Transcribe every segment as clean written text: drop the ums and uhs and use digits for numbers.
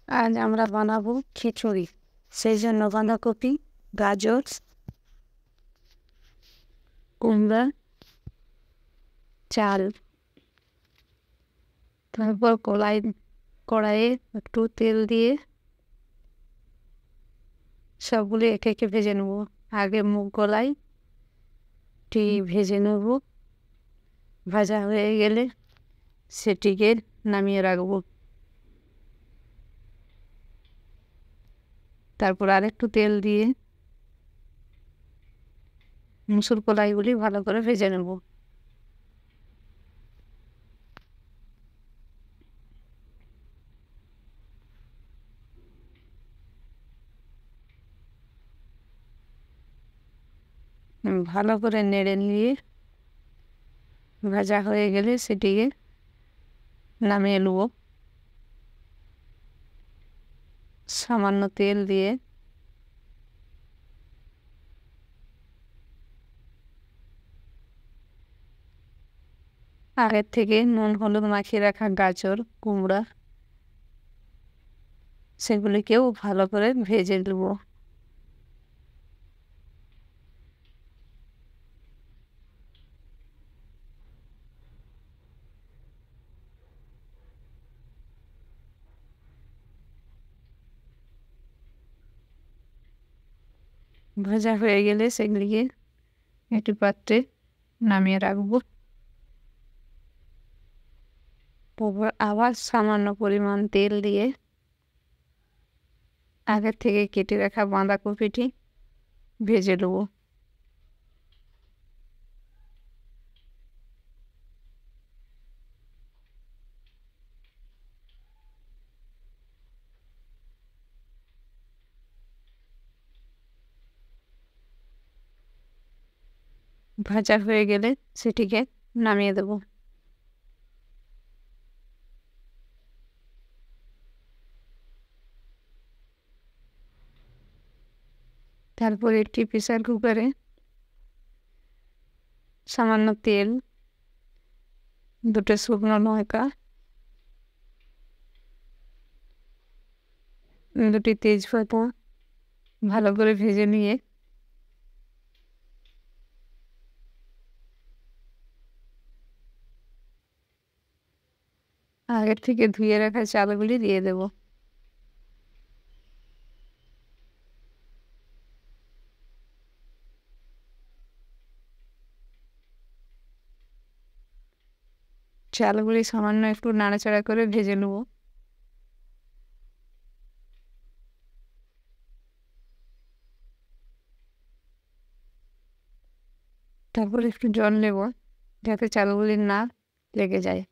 আজ আমরা বানাবো খিচুড়ি। সেই জন্য বাঁধাকপি, গাজর, কুমড়া, চাল, তারপর কড়াইয়ে একটু তেল দিয়ে সবগুলো একে একে ভেজে নেব। আগে মুগ কলাইটি ভেজে নেব। ভাজা হয়ে গেলে সেটিকে নামিয়ে রাখবো। তারপর আরেকটু তেল দিয়ে মুসুর কলাইগুলি ভালো করে ভেজে নেব। ভালো করে নেড়ে নিয়ে ভাজা হয়ে গেলে সেটিকে নামিয়ে নেব। সামান্য তেল দিয়ে আগের থেকে নুন হলুদ মাখিয়ে রাখা গাজর, কুমড়া সেগুলিকেও ভালো করে ভেজে নেব। ভাজা হয়ে গেলে সেগুলিকে একটি পাত্রে নামিয়ে রাখবো। তারপর আবার সামান্য পরিমাণ তেল দিয়ে আগের থেকে কেটে রাখা বাঁধাকপিটি ভেজে নেব। ভাজা হয়ে গেলে সেটিকে নামিয়ে দেব। তারপর একটি প্রেসার কুকারে সামান্য তেল, দুটো শুকনো লঙ্কা, দুটি তেজপাতা ভালো করে ভেজে নিয়ে আগের থেকে ধুয়ে রাখা চালগুলি দিয়ে দেব। চালগুলি সামান্য একটু নাড়াচাড়া করে ভেজে নেব। তারপর একটু জল নেব যাতে চালগুলি না লেগে যায়।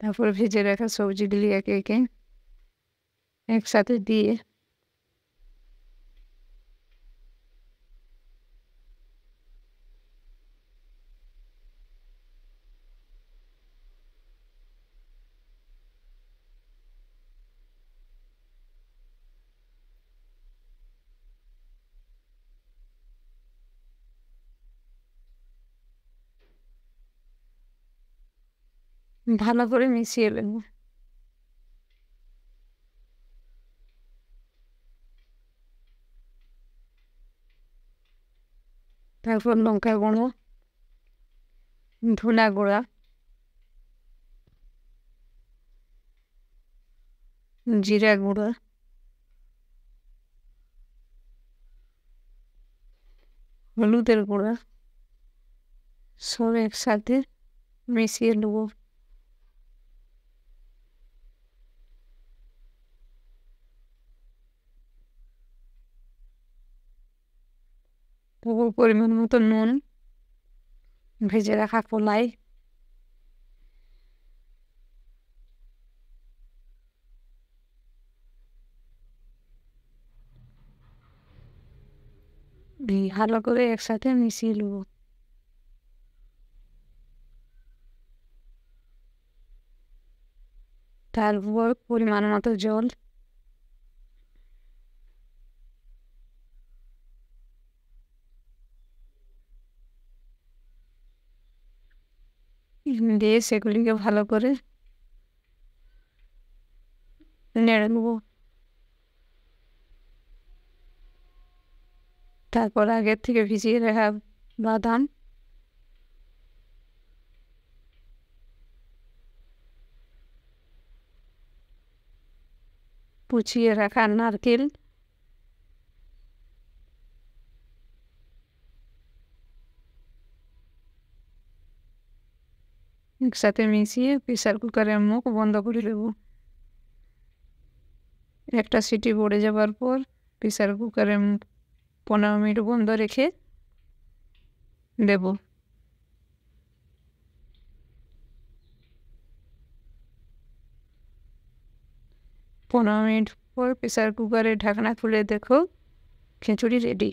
তারপর ভেজে রাখা সবজিগুলি একে একে একসাথে দিয়ে ভালো করে মিশিয়ে নেব। তারপর লঙ্কা গুঁড়ো, ধনা গুঁড়া, জিরা গুঁড়ো, হলুদের গুঁড়া সব একসাথে মিশিয়ে নেব। তারপর পরিমাণ মতো নুন, ভেজে রাখা কলাই, ভালো করে একসাথে মিশিয়ে নেব। তারপর পরিমাণ মতো জল দিয়ে সেগুলিকে ভালো করে নেড়ে নেবো। তারপর আগের থেকে ভিজিয়ে রাখা বাদাম, কুচিয়ে রাখা নারকেল, একসাথে মিশিয়ে প্রেসার কুকারের মুখ বন্ধ করে দেব। একটা সিটি পড়ে যাবার পর প্রেসার কুকারের মুখ 15 মিনিট বন্ধ রেখে দেব। 15 মিনিট পর প্রেসার কুকারের ঢাকনা খুলে দেখো খিচুড়ি রেডি।